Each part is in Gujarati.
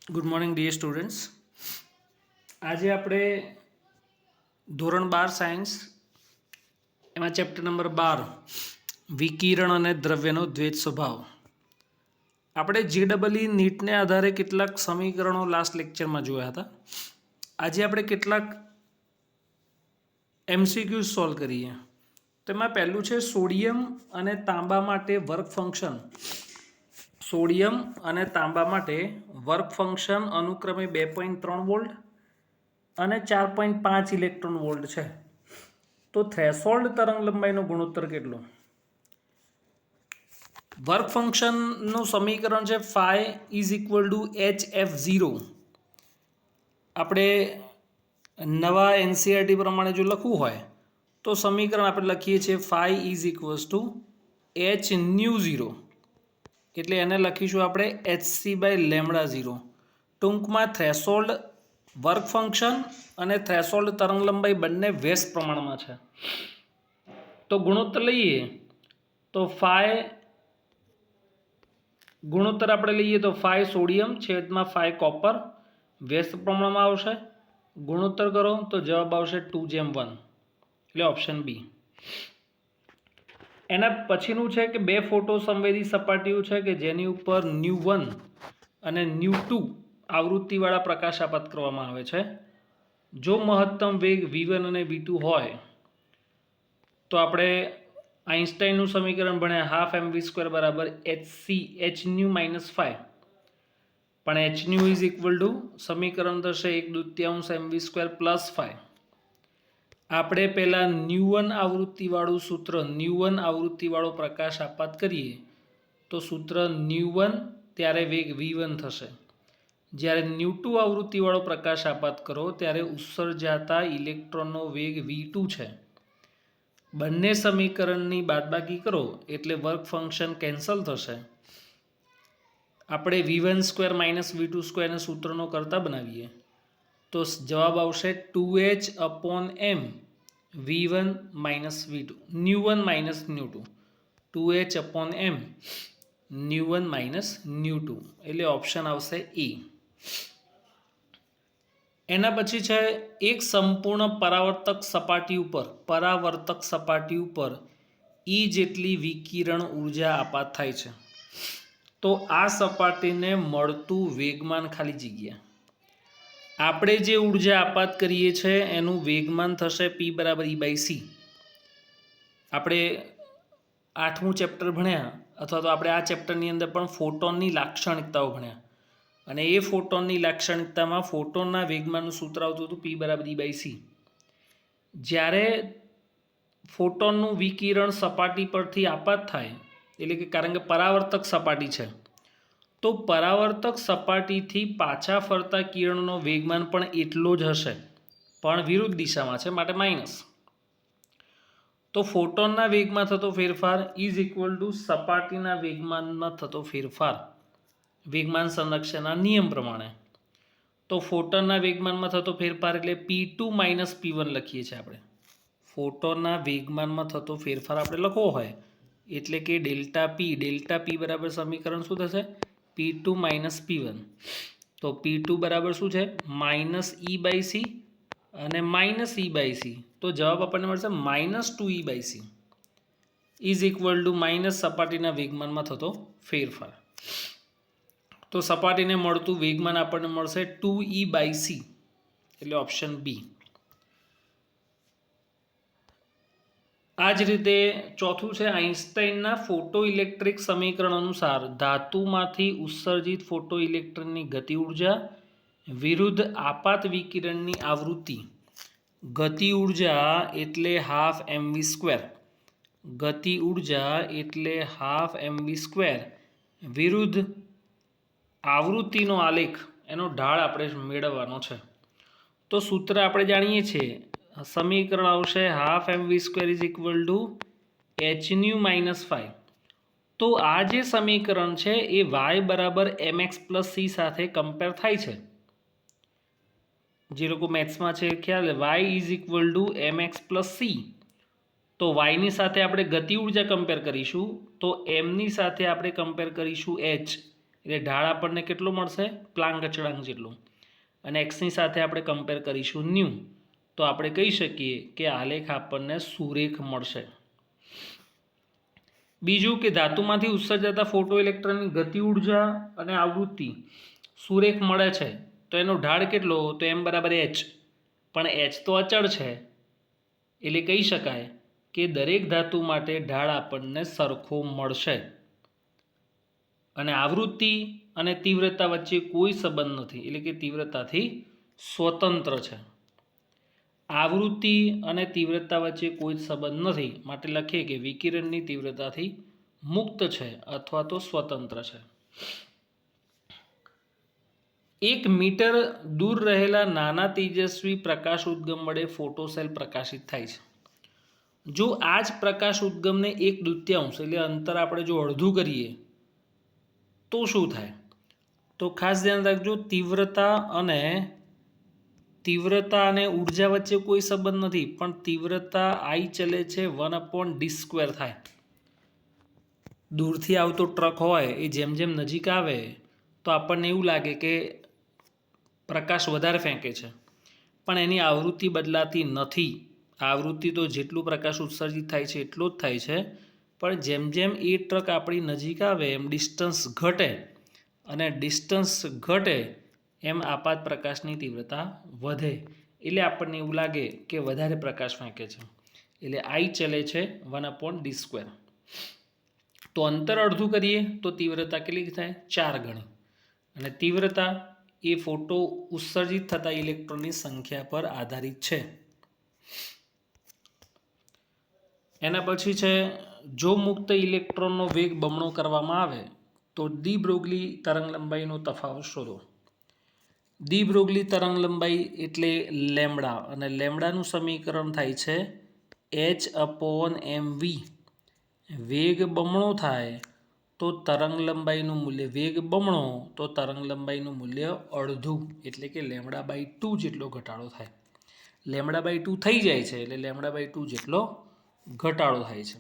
Good morning dear students. આજે આપણે ધોરણ 12 સાયન્સ એમાં ચેપ્ટર નંબર 12 વિકિરણ અને દ્રવ્યનો દ્વૈત સ્વભાવ આપણે JEE નીટને આધારે કેટલાક સમીકરણો લાસ્ટ લેક્ચરમાં જોયા હતા. આજે આપણે કેટલાક MCQs સોલ્વ કરીએ. તેમાં પહેલું છે સોડિયમ અને તાંબા માટે વર્ક ફંક્શન. સોડિયમ અને તાંબા માટે વર્ક ફંક્શન અનુક્રમે 2.3 વોલ્ટ અને 4.5 ઇલેક્ટ્રોન વોલ્ટ છે. તો થ્રેશોલ્ડ તરંગ લંબાઈનો ગુણોત્તર કેટલો? વર્ક ફંક્શનનું સમીકરણ છે phi = hf0. આપણે નવા NCERT પ્રમાણે જો લખવું હોય તો સમીકરણ આપણે લખીએ છીએ phi = h/0. એટલે એને લખીશું આપણે hc/λ0. ટૂંકમાં થ્રેશોલ્ડ વર્ક ફંક્શન અને થ્રેશોલ્ડ તરંગ લંબાઈ બંને વ્યસ્ત પ્રમાણમાં છે. તો ગુણોત્તર લઈએ તો ગુણોત્તર આપણે લઈએ તો phi સોડિયમ છેદમાં phi કોપર વ્યસ્ત પ્રમાણમાં આવશે. ગુણોત્તર કરો તો જવાબ આવશે 2:1, એટલે ઓપ્શન બી. એના પછીનું છે કે બે ફોટો સંવેદી સપાટીઓ છે કે જેની ઉપર ν1 અને ν2 આવૃત્તિવાળા પ્રકાશ આપાત કરવામાં આવે છે. જો મહત્તમ વેગ v1 અને v2 હોય તો આપણે આઇન્સ્ટાઈનનું સમીકરણ ભણ્યા 12mv² બરાબર hν - phi. પણ hν સમીકરણ થશે 1/2 mv² + phi. આપણે પહેલાં ν1 આવૃત્તિવાળું સૂત્ર ν1 આવૃત્તિવાળો પ્રકાશ આપાત કરીએ તો સૂત્ર ν1 ત્યારે વેગ v1 થશે. જ્યારે ν2 આવૃત્તિવાળો પ્રકાશ આપાત કરો ત્યારે ઉત્સર્જાતા ઇલેક્ટ્રોનનો વેગ v2 છે. બંને સમીકરણની બાદબાકી કરો એટલે વર્ક ફંક્શન કેન્સલ થશે. આપણે v1² - v2² ને સૂત્રનો કરતા બનાવીએ તો જવાબ આવશે 2h/m v1 - v2 ν1 - ν2 2h/m ν1 - ν2, એટલે ઓપ્શન આવશે એ. એના પછી છે એક સંપૂર્ણ પરાવર્તક સપાટી ઉપર E જેટલી વિકિરણ ઉર્જા આપાત થાય છે. તો આ સપાટીને મળતું વેગમાન ખાલી જગ્યા આપણે જે ઉર્જા આપાત કરીએ છીએ એનું વેગમાન થશે P = E/c. આપણે 8મું ચેપ્ટર ભણ્યા અથવા તો આપણે આ ચેપ્ટરની અંદર પણ ફોટોનની લાક્ષણિકતાઓ ભણ્યા અને એ ફોટોનની લાક્ષણિકતામાં ફોટોનના વેગમાનનું સૂત્ર આવતું હતું P = E/c. જ્યારે ફોટોનનું વિકિરણ સપાટી પરથી આપાત થાય એટલે કે કારણ કે પરાવર્તક સપાટી છે તો પરાવર્તક સપાટીથી પાછા ફરતા કિરણોનો વેગમાન પણ એટલો જ હશે, પણ વિરુદ્ધ દિશામાં છે માટે માઇનસ. તો ફોટોનના વેગમાં થતો ફેરફાર = સપાટીના વેગમાનમાં થતો ફેરફાર વેગમાન સંરક્ષણના નિયમ પ્રમાણે. તો ફોટોનના વેગમાનમાં થતો ફેરફાર એટલે P2 - P1 લખીએ છીએ આપણે. ફોટોનના વેગમાનમાં થતો ફેરફાર આપણે લખવો હોય એટલે કે ΔP બરાબર સમીકરણ શું થશે? P2 - P1. તો P2 બરાબર શું છે? -E/c અને -E/c. તો જવાબ આપણને મળશે -2E/c = સપાટીના વેગમાનમાં થતો ફેરફાર. તો સપાટીને મળતું વેગમાન આપણને મળશે 2E/c, એટલે ઓપ્શન બી. આ જ રીતે ચોથું છે આઇન્સ્ટાઈનના ફોટોઇલેક્ટ્રિક સમીકરણ અનુસાર ધાતુમાંથી ઉત્સર્જિત ફોટોઇલેક્ટ્રોનની ગતિ ઉર્જા વિરુદ્ધ આપાત વિકિરણની આવૃત્તિ. ગતિ ઉર્જા એટલે 12mv². ગતિ ઉર્જા એટલે 12mv² વિરુદ્ધ આવૃત્તિનો આલેખ એનો ઢાળ આપણે મેળવવાનો છે. તો સૂત્ર આપણે જાણીએ છીએ, સમીકરણ આવશે 12mv² = hν - phi. તો આ જે સમીકરણ છે એ y = mx + c સાથે કમ્પેર થાય છે. જે લોકો મેથ્સમાં છે ખ્યાલ y = mx + c. તો yની સાથે આપણે ગતિ ઉર્જા કમ્પેર કરીશું તો mની સાથે આપણે કમ્પેર કરીશું h એટલે ઢાળ આપણને કેટલો મળશે? પ્લાન્ક અચળાંક જેટલો. અને એક્સની સાથે આપણે કમ્પેર કરીશું ન્યૂ, તો આપણે કહી શકીએ કે આલેખ આપણને સુરેખ મળશે. બીજું કે ધાતુમાંથી ઉત્સર્જાતા ફોટો ઇલેક્ટ્રોનની ગતિ ઉર્જા અને આવૃત્તિ સુરેખ મળે છે, તો એનો ઢાળ કેટલો? તો m બરાબર h. પણ h તો અચળ છે, એટલે કહી શકાય કે દરેક ધાતુ માટે ઢાળ આપણને સરખો મળશે. અને આવૃત્તિ અને તીવ્રતા વચ્ચે કોઈ સંબંધ નથી, એટલે કે તીવ્રતાથી સ્વતંત્ર છે. આવૃત્તિ અને તીવ્રતા વચ્ચે કોઈ સંબંધ નથી, માટે લખીએ કે વિકિરણની તીવ્રતાથી મુક્ત છે અથવા તો સ્વતંત્ર છે. 1 મીટર દૂર રહેલા નાના તેજસ્વી પ્રકાશ ઉદ્ગમ વડે ફોટોસેલ પ્રકાશિત થાય છે. જો આ જ પ્રકાશ ઉદ્ગમને 1/2 એટલે અંતર આપણે જો અડધું કરીએ તો શું થાય? તો ખાસ ધ્યાન રાખજો, તીવ્રતા અને ઉર્જા વચ્ચે કોઈ સંબંધ નથી, પણ તીવ્રતા I ચલે છે 1/d² થાય. દૂરથી આવતો ટ્રક હોય એ જેમ જેમ નજીક આવે તો આપણને એવું લાગે કે પ્રકાશ વધારે ફેંકે છે, પણ એની આવૃત્તિ બદલાતી નથી. આવૃત્તિ તો જેટલું પ્રકાશ ઉત્સર્જિત થાય છે એટલો જ થાય છે, પણ જેમ જેમ એ ટ્રક આપણી નજીક આવે એમ ડિસ્ટન્સ ઘટે, અને ડિસ્ટન્સ ઘટે એમ આપાત પ્રકાશની તીવ્રતા વધે, એટલે આપણને એવું લાગે કે વધારે પ્રકાશ ફેંકે છે. એટલે I ચલે છે 1/d². તો અંતર અડધું કરીએ તો તીવ્રતા કેટલી થાય? 4 ગણી. અને તીવ્રતા એ ફોટો ઉત્સર્જિત થતા ઇલેક્ટ્રોનની સંખ્યા પર આધારિત છે. એના પછી છે, જો મુક્ત ઇલેક્ટ્રોનનો વેગ બમણો કરવામાં આવે તો ડી બ્રોગલી તરંગલંબાઈનો તફાવત શોધો. ડી બ્રોગલી તરંગલંબાઈ એટલે લેમ્બડા, અને લેમ્બડાનું સમીકરણ થાય છે h/mv. વેગ બમણો થાય તો તરંગલંબાઈનું મૂલ્ય, વેગ બમણો તો તરંગલંબાઈનું મૂલ્ય અડધું, એટલે કે λ/2 જેટલો ઘટાડો થાય. λ/2 થઈ જાય છે એટલે λ/2 જેટલો ઘટાડો થાય છે.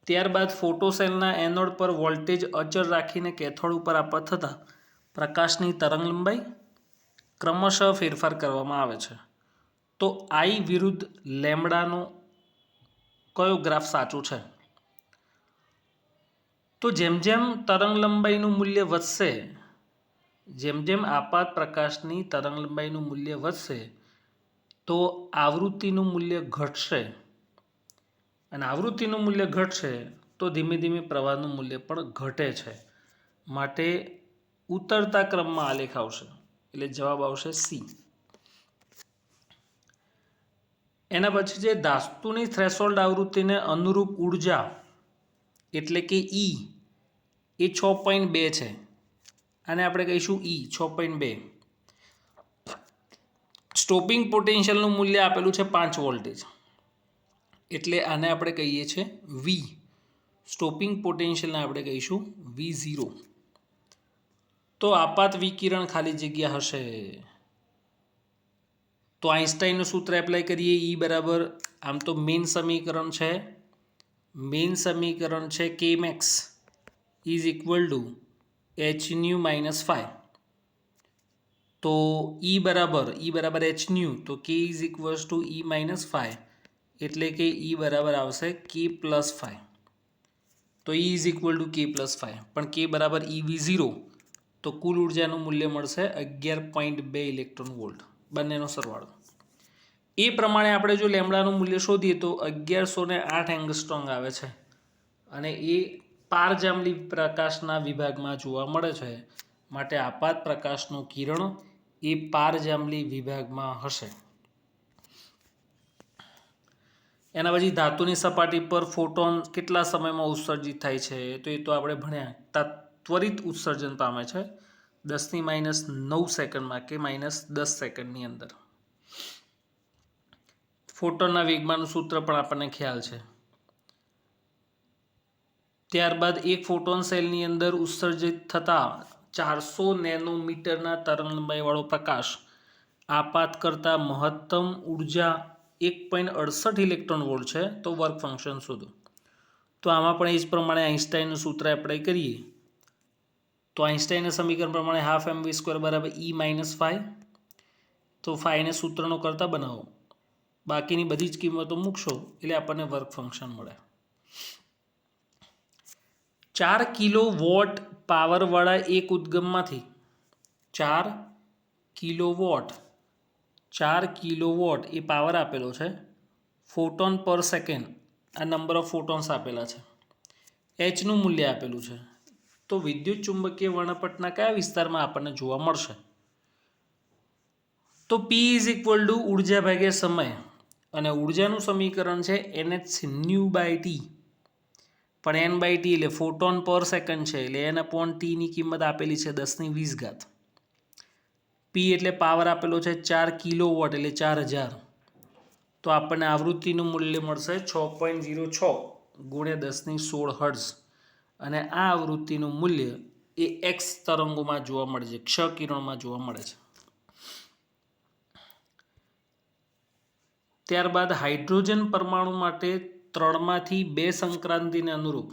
ત્યારબાદ ફોટોસેલના એનોડ પર વોલ્ટેજ અચળ રાખીને કેથોડ ઉપર આપાત થતા પ્રકાશની તરંગલંબાઈ ક્રમશઃ ફેરફાર કરવામાં આવે છે. તો I વિરુદ્ધ લેમ્બડાનો કયો ગ્રાફ સાચો છે? તો જેમ જેમ તરંગલંબાઈનું મૂલ્ય વધશે, જેમ જેમ આપાત પ્રકાશની તરંગલંબાઈનું મૂલ્ય વધશે તો આવૃત્તિનું મૂલ્ય ઘટશે, અને આવૃત્તિનું મૂલ્ય ઘટશે તો ધીમે ધીમે પ્રવાહનું મૂલ્ય પણ ઘટે છે. માટે ઉતરતા ક્રમમાં આલેખ આવશે, એટલે જવાબ આવશે C. એના પછી જે ધાતુની થ્રેશોલ્ડ આવૃત્તિને અનુરૂપ ઉર્જા એટલે કે E એ 6.2 છે. આને આપણે કહીશું E 6.2. સ્ટોપિંગ પોટેન્શિયલનું મૂલ્ય આપેલું છે 5 વોલ્ટેજ, એટલે આને આપણે કહીએ છીએ V. સ્ટોપિંગ પોટેન્શિયલને આપણે કહીશું V0. તો આપાત વિકિરણ ખાલી જગ્યા હશે તો આઈન્સ્ટાઈનનું સૂત્ર એપ્લાય કરીએ. E બરાબર, આમ તો મેઇન સમીકરણ છે Kmax is equal to hν - 5. તો E બરાબર hν, તો K is equals to E - 5, એટલે કે E બરાબર આવશે K+5. તો E is equal to K+5, પણ K બરાબર eV0, તો કુલ ઉર્જાનું મૂલ્ય મળશે 11.2 ઇલેક્ટ્રોન વોલ્ટ, બંનેનો સરવાળો. એ પ્રમાણે આપણે જો લેમ્બડાનું મૂલ્ય શોધીએ તો 1108 એંગસ્ટ્રોમ આવે છે, અને એ પારજાંબલી પ્રકાશના વિભાગમાં જોવા મળે છે. માટે આપાત પ્રકાશનું કિરણ એ પારજાંબલી વિભાગમાં હશે. એના પછી ધાતુની સપાટી પર ફોટોન કેટલા સમયમાં ઉત્સર્જિત થાય છે? તો એ તો આપણે ભણ્યા, ત્વરિત ઉત્સર્જન પામે છે 10⁻⁹ સેકન્ડમાં કે -10 સેકન્ડની અંદર. ફોટોનના વેગમાનનું સૂત્ર પણ આપણને ખ્યાલ છે. ત્યારબાદ એક ફોટોન સેલની અંદર ઉત્સર્જિત થતા 400 નેનોમીટરના તરંગલંબાઈવાળો પ્રકાશ આપાત કરતા મહત્તમ ઉર્જા 1.68 ઇલેક્ટ્રોન વોલ્ટ છે. તો વર્ક ફંક્શન શોધો. તો તો આમાં પણ એ જ પ્રમાણે આઇન્સ્ટાઈનનું સૂત્ર એપ્લાય કરીએ તો આઇન્સ્ટાઈનના સમીકરણ પ્રમાણે હાફ એમ વી સ્ક્વેર બરાબર ઈ માઇનસ ફાઈ. તો ફાઈને સૂત્રનો કરતા બનાવો, બાકીની બધી જ કિંમતો મૂકશો એટલે આપણને વર્ક ફંક્શન મળે. 4 કિલો વોટ પાવરવાળા એક ઉદ્ગમમાંથી 4 કિલોવોટ એ પાવર આપેલો છે. ફોટોન પર સેકન્ડ આ નંબર ઓફ ફોટોન્સ આપેલા છે. એચનું મૂલ્ય આપેલું છે. તો વિદ્યુત ચુંબકીય વર્ણપટના કયા વિસ્તારમાં આપણને જોવા મળશે? તો પી ઇઝ ઇક્વલ ટુ ઉર્જા ભાગ્યા સમય, અને ઉર્જાનું સમીકરણ છે NH/T, પણ N/T એટલે ફોટોન પર સેકન્ડ છે એટલે N/T કિંમત આપેલી છે 10⁻20. પી એટલે પાવર આપેલો છે 4 કિલોવોટ એટલે 4000. તો આપણને આવૃત્તિનું મૂલ્ય મળશે 6.06 ગુણ્યા 1016 હર્ટ્ઝ, અને આ આવૃત્તિનું મૂલ્ય એ એક્સ તરંગોમાં જોવા મળે છે, ક્ષ કિરણોમાં જોવા મળે છે. ત્યારબાદ હાઇડ્રોજન પરમાણુ માટે 3માંથી 2 સંક્રાંતિને અનુરૂપ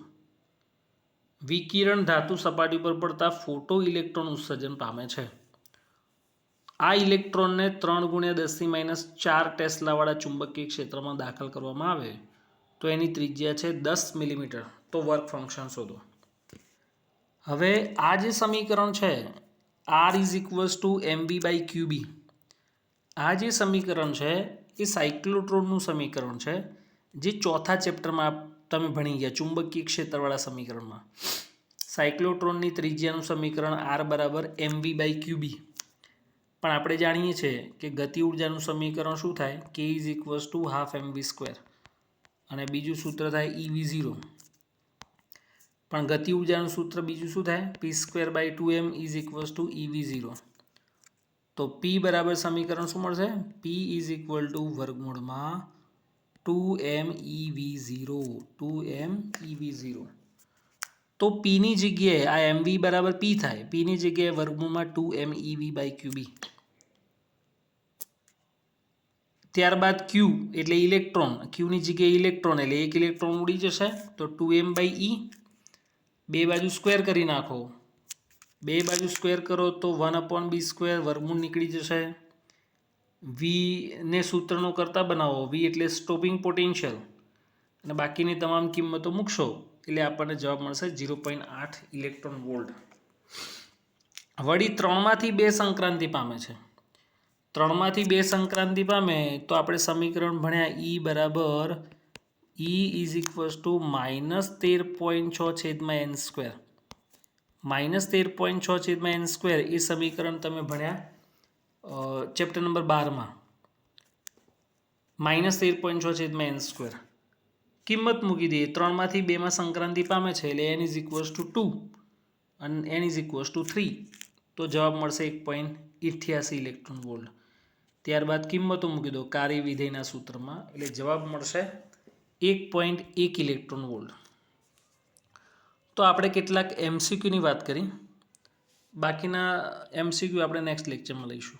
વિકિરણ ધાતુ સપાટી પર પડતા ફોટો ઇલેક્ટ્રોન ઉત્સર્જન પામે છે. આ ઇલેક્ટ્રોનને 3 × 10⁻⁴ ટેસ્લાવાળા ચુંબકીય ક્ષેત્રમાં દાખલ કરવામાં આવે તો એની ત્રિજ્યા છે 10 મિલીમીટર. તો વર્ક ફંક્શન શોધો. હવે આ જે સમીકરણ છે R is equals to mv/qb, આ જે સમીકરણ છે એ સાયક્લોટ્રોનનું સમીકરણ છે જે ચોથા ચેપ્ટરમાં તમે ભણી ગયા ચુંબકીય ક્ષેત્રવાળા સમીકરણમાં. સાયક્લોટ્રોનની ત્રિજ્યાનું સમીકરણ R બરાબર mv/qb, પણ આપણે જાણીએ છીએ કે ગતિ ઉર્જાનું સમીકરણ શું થાય? K is equals to half mv², અને બીજું સૂત્ર થાય EV0. પણ ગતિ ઉર્જાનું સૂત્ર બીજું શું થાય? p²/2m is equals to EV0. તો P બરાબર સમીકરણ શું મળશે? P ઇઝ ઇક્વલ ટુ વર્ગમૂળમાં 2mEV0. તો Pની જગ્યાએ આ mv બરાબર P થાય, Pની જગ્યાએ વર્ગમૂળમાં 2mEV/qb. ત્યારબાદ Q એટલે ઇલેક્ટ્રોન, Qની જગ્યાએ ઇલેક્ટ્રોન એટલે એક ઇલેક્ટ્રોન ઉડી જશે તો 2m/e, બે બાજુ સ્ક્વેર કરી નાખો, બે બાજુ સ્ક્વેર કરો તો 1/b² વર્ગમૂળ નીકળી જશે. V ને સૂત્રનો કરતા બનાવો, V એટલે સ્ટોપિંગ પોટેન્શિયલ, અને બાકીની તમામ કિંમતો મૂકશો એટલે આપણને જવાબ મળશે 0.8 ઇલેક્ટ્રોન વોલ્ટ. વળી 3માંથી 2 સંક્રાંતિ પામે છે. 3માંથી 2 સંક્રાંતિ પામે તો આપણે સમીકરણ ભણ્યા E બરાબર E is equals to -13.6/n². -13.6/n² એ સમીકરણ તમે ભણ્યા ચેપ્ટર નંબર 12માં. -13.6/n². કિંમત મૂકી દઈએ, 3માંથી 2માં સંક્રાંતિ પામે છે એટલે n ઇઝ ઇક્વલ્સ ટુ 2 અને n ઇઝ ઇક્વલ્સ ટુ 3. તો જવાબ મળશે 1.88 ઇલેક્ટ્રોન વોલ્ટ. ત્યારબાદ કિંમતો મૂકી દો કાર્ય વિધેયના સૂત્રમાં એટલે જવાબ મળશે 1.1 ઇલેક્ટ્રોન વોલ્ટ. તો આપણે કેટલાક MCQની વાત કરી, બાકીના MCQ આપણે નેક્સ્ટ લેક્ચરમાં લઈશું.